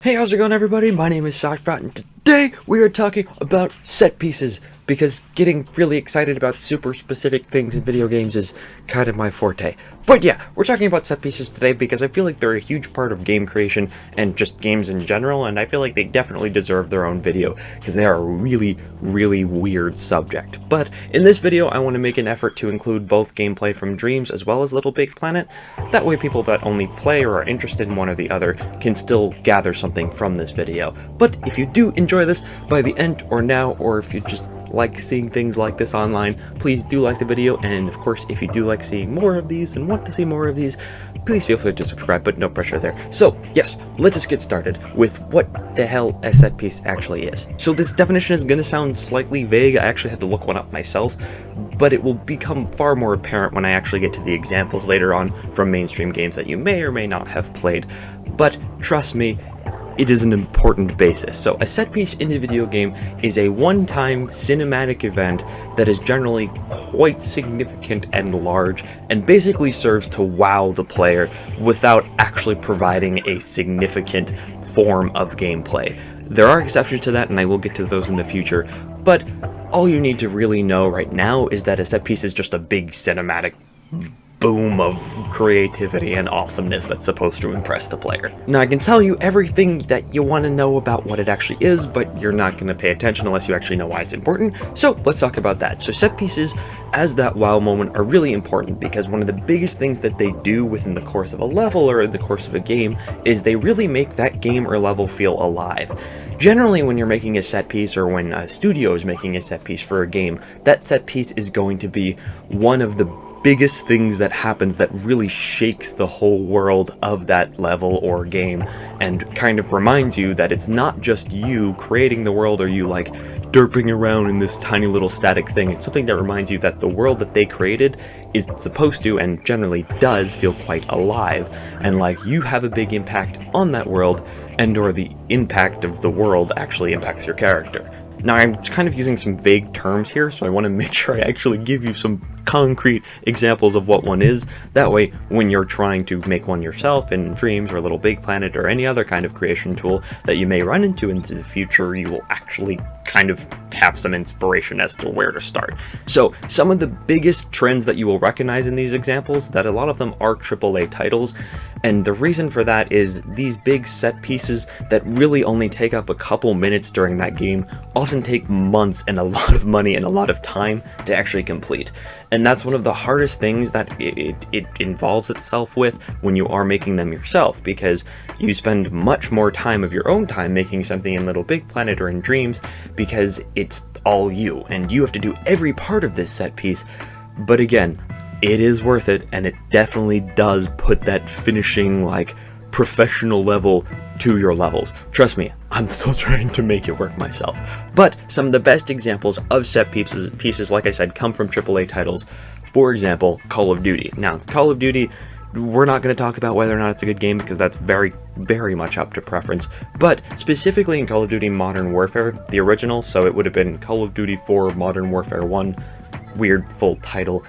Hey, how's it going, everybody? My name is SockBot, and today we are talking about set pieces, because getting really excited about super specific things in video games is kind of my forte. But yeah, we're talking about set pieces today because I feel like they're a huge part of game creation and just games in general, and I feel like they definitely deserve their own video because they are a really, really weird subject. But in this video, I want to make an effort to include both gameplay from Dreams as well as Littlebigplanet. That way people that only play or are interested in one or the other can still gather something from this video. But if you do enjoy this by the end or now, or if you just like seeing things like this online, please do like the video, and of course if you do like seeing more of these and want to see more of these, please feel free to subscribe, but no pressure there. So yes, let's just get started with what the hell a set piece actually is. So this definition is going to sound slightly vague. I actually had to look one up myself, but it will become far more apparent when I actually get to the examples later on from mainstream games that you may or may not have played. But trust me, it is an important basis. So a set piece in a video game is a one-time cinematic event that is generally quite significant and large, and basically serves to wow the player without actually providing a significant form of gameplay. There are exceptions to that, and I will get to those in the future, but all you need to really know right now is that a set piece is just a big cinematic boom of creativity and awesomeness that's supposed to impress the player. Now, I can tell you everything that you want to know about what it actually is, but you're not going to pay attention unless you actually know why it's important, so let's talk about that. So set pieces, as that wow moment, are really important because one of the biggest things that they do within the course of a level or in the course of a game is they really make that game or level feel alive. Generally, when you're making a set piece, or when a studio is making a set piece for a game, that set piece is going to be one of the biggest things that happens that really shakes the whole world of that level or game, and kind of reminds you that it's not just you creating the world or you like derping around in this tiny little static thing. It's something that reminds you that the world that they created is supposed to, and generally does, feel quite alive, and like you have a big impact on that world, and or the impact of the world actually impacts your character. Now, I'm kind of using some vague terms here, so I want to make sure I actually give you some concrete examples of what one is. That way, when you're trying to make one yourself in Dreams or Littlebigplanet or any other kind of creation tool that you may run into the future, you will actually kind of have some inspiration as to where to start. So, some of the biggest trends that you will recognize in these examples, that a lot of them are AAA titles, and the reason for that is these big set pieces that really only take up a couple minutes during that game often take months and a lot of money and a lot of time to actually complete. And that's one of the hardest things that it involves itself with when you are making them yourself, because you spend much more time of your own time making something in Littlebigplanet or in Dreams because it's all you, and you have to do every part of this set piece. But again, it is worth it, and it definitely does put that finishing, like, professional level to your levels. Trust me, I'm still trying to make it work myself. But some of the best examples of set pieces, like I said, come from AAA titles. For example, Call of Duty. Now, Call of Duty, we're not going to talk about whether or not it's a good game because that's very, very much up to preference. But specifically in Call of Duty Modern Warfare, the original, so it would have been Call of Duty 4 Modern Warfare 1, weird full title.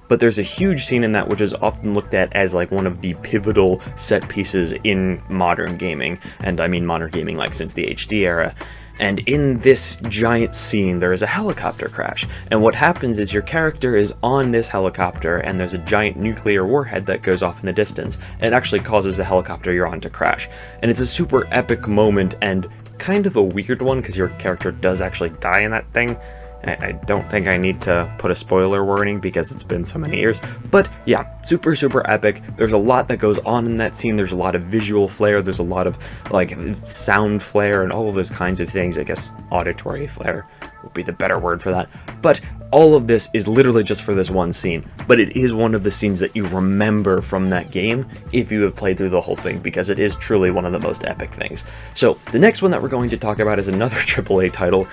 But there's a huge scene in that which is often looked at as like one of the pivotal set pieces in modern gaming, and I mean modern gaming like since the HD era. And in this giant scene, there is a helicopter crash, and what happens is your character is on this helicopter, and there's a giant nuclear warhead that goes off in the distance, and it actually causes the helicopter you're on to crash. And it's a super epic moment, and kind of a weird one, because your character does actually die in that thing. I don't think I need to put a spoiler warning because it's been so many years, but yeah, super, super epic. There's a lot that goes on in that scene. There's a lot of visual flair, there's a lot of like sound flair and all of those kinds of things. I guess auditory flair would be the better word for that. But all of this is literally just for this one scene, but it is one of the scenes that you remember from that game if you have played through the whole thing, because it is truly one of the most epic things. So the next one that we're going to talk about is another AAA title,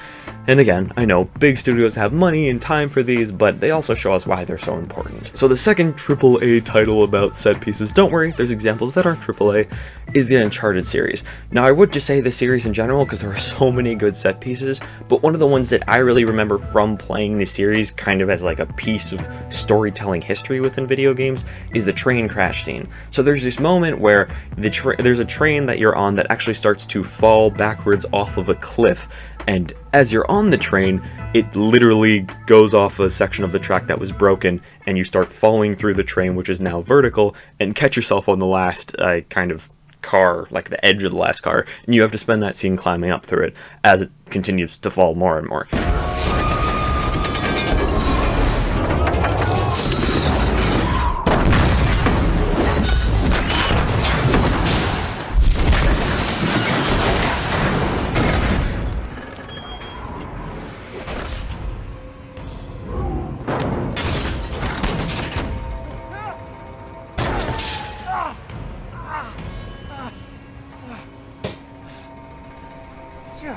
and again, I know big studios have money and time for these, but they also show us why they're so important. So the second AAA title about set pieces, don't worry, there's examples that aren't AAA, is the Uncharted series. Now, I would just say the series in general because there are so many good set pieces, but one of the ones that I really remember from playing the series series, kind of as like a piece of storytelling history within video games, is the train crash scene. So there's this moment where there's a train that you're on that actually starts to fall backwards off of a cliff, and as you're on the train, it literally goes off a section of the track that was broken, and you start falling through the train, which is now vertical, and catch yourself on the last kind of car, like the edge of the last car, and you have to spend that scene climbing up through it as it continues to fall more and more. Sure.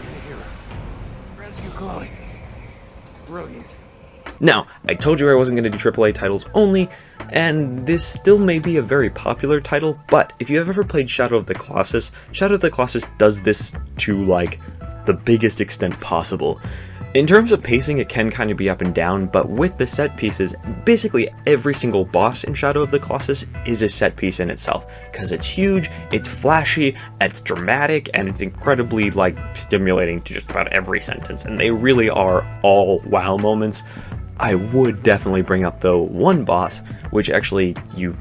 You're the hero. Rescue Chloe. Brilliant. Now, I told you I wasn't going to do AAA titles only, and this still may be a very popular title, but if you have ever played Shadow of the Colossus, Shadow of the Colossus does this to, like, the biggest extent possible. In terms of pacing, it can kind of be up and down, but with the set pieces, basically every single boss in Shadow of the Colossus is a set piece in itself, because it's huge, it's flashy, it's dramatic, and it's incredibly, like, stimulating to just about every sentence, and they really are all wow moments. I would definitely bring up, though, one boss, which actually you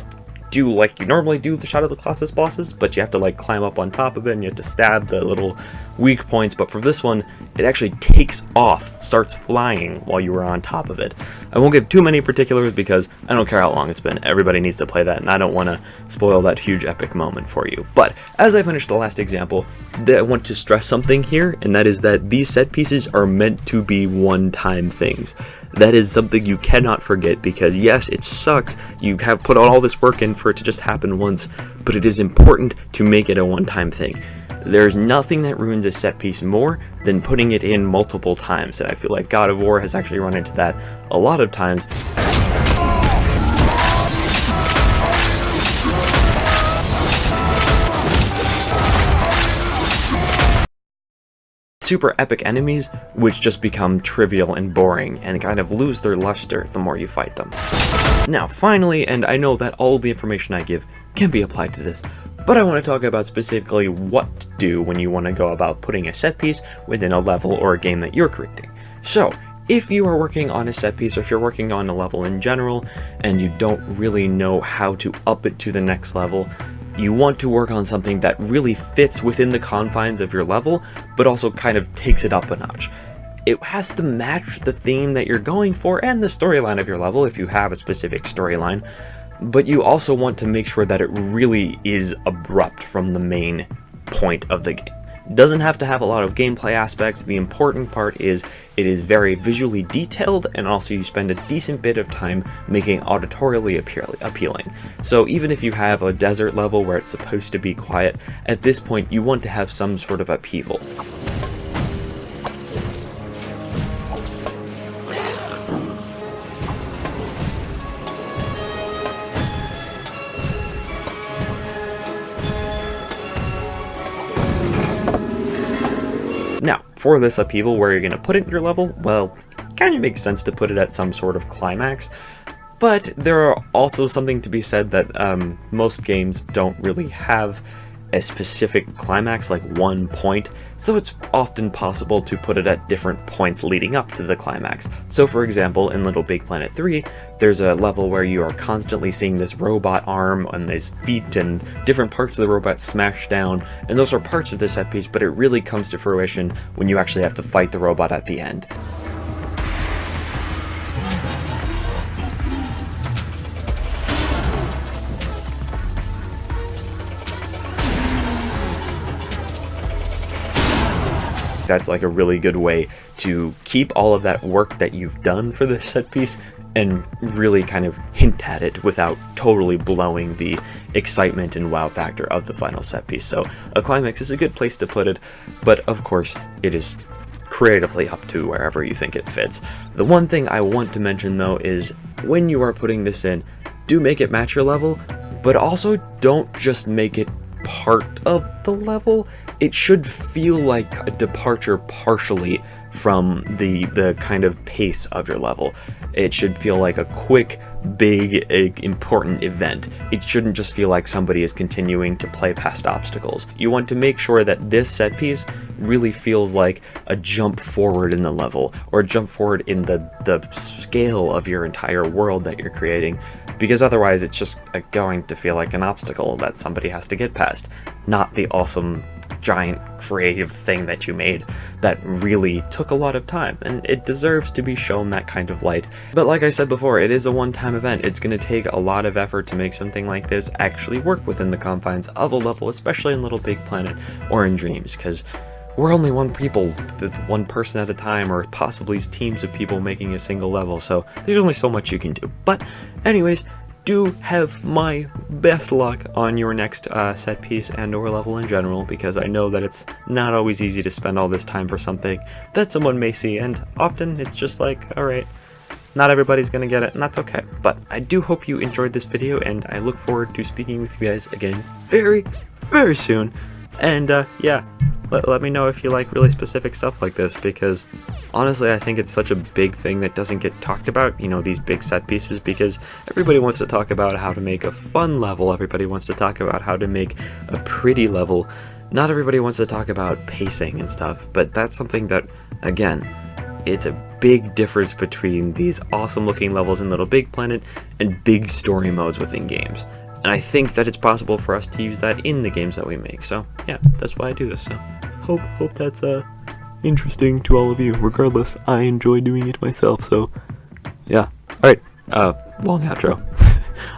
do like you normally do with the Shadow of the Colossus bosses, but you have to like climb up on top of it and you have to stab the little weak points, but for this one, it actually takes off, starts flying while you were on top of it. I won't give too many particulars because I don't care how long it's been, everybody needs to play that, and I don't want to spoil that huge epic moment for you. But as I finish the last example, I want to stress something here, and that is that these set pieces are meant to be one-time things. That is something you cannot forget, because yes, it sucks, you have put all this work in for it to just happen once, but it is important to make it a one-time thing. There's nothing that ruins a set piece more than putting it in multiple times, and I feel like God of War has actually run into that a lot of times. Super epic enemies which just become trivial and boring and kind of lose their luster the more you fight them. Now finally, and I know that all the information I give can be applied to this, but I want to talk about specifically what to do when you want to go about putting a set piece within a level or a game that you're creating. So, if you are working on a set piece, or if you're working on a level in general, and you don't really know how to up it to the next level, you want to work on something that really fits within the confines of your level, but also kind of takes it up a notch. It has to match the theme that you're going for and the storyline of your level if you have a specific storyline, but you also want to make sure that it really is abrupt from the main point of the game. It doesn't have to have a lot of gameplay aspects. The important part is it is very visually detailed, and also you spend a decent bit of time making it auditorially appealing. So even if you have a desert level where it's supposed to be quiet, at this point you want to have some sort of upheaval. Now, for this upheaval, where you're going to put it in your level, well, it kind of makes sense to put it at some sort of climax, but there are also something to be said that most games don't really have a specific climax, like one point, so it's often possible to put it at different points leading up to the climax. So for example, in Littlebigplanet 3, there's a level where you are constantly seeing this robot arm and these feet and different parts of the robot smashed down, and those are parts of the set piece, but it really comes to fruition when you actually have to fight the robot at the end. That's like a really good way to keep all of that work that you've done for the set piece and really kind of hint at it without totally blowing the excitement and wow factor of the final set piece. So a climax is a good place to put it, but of course it is creatively up to wherever you think it fits. The one thing I want to mention though is when you are putting this in, do make it match your level, but also don't just make it part of the level. It should feel like a departure partially from the kind of pace of your level. It should feel like a quick, big, important event. It shouldn't just feel like somebody is continuing to play past obstacles. You want to make sure that this set piece really feels like a jump forward in the level, or a jump forward in the scale of your entire world that you're creating, because otherwise it's just going to feel like an obstacle that somebody has to get past, not the awesome giant creative thing that you made that really took a lot of time, and it deserves to be shown that kind of light. But like I said before, it is a one-time event. It's going to take a lot of effort to make something like this actually work within the confines of a level, especially in Littlebigplanet or in Dreams, because we're only one person at a time, or possibly teams of people making a single level, so there's only so much you can do. But anyways, do have my best luck on your next set piece and or level in general, because I know that it's not always easy to spend all this time for something that someone may see, and often it's just like, alright, not everybody's gonna get it, and that's okay. But I do hope you enjoyed this video, and I look forward to speaking with you guys again very, very soon. And yeah, let me know if you like really specific stuff like this, because honestly I think it's such a big thing that doesn't get talked about, you know, these big set pieces, because everybody wants to talk about how to make a fun level, everybody wants to talk about how to make a pretty level, not everybody wants to talk about pacing and stuff. But that's something that, again, it's a big difference between these awesome looking levels in Littlebigplanet and big story modes within games. And I think that it's possible for us to use that in the games that we make. So yeah, that's why I do this. So hope that's interesting to all of you. Regardless, I enjoy doing it myself. So yeah. Alright, long outro.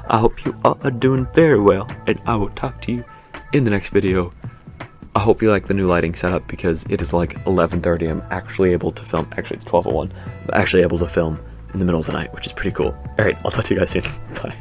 I hope you all are doing very well, and I will talk to you in the next video. I hope you like the new lighting setup, because it is like 11:30. I'm actually able to film. Actually, it's 12:01. I'm actually able to film in the middle of the night, which is pretty cool. Alright, I'll talk to you guys soon. Bye.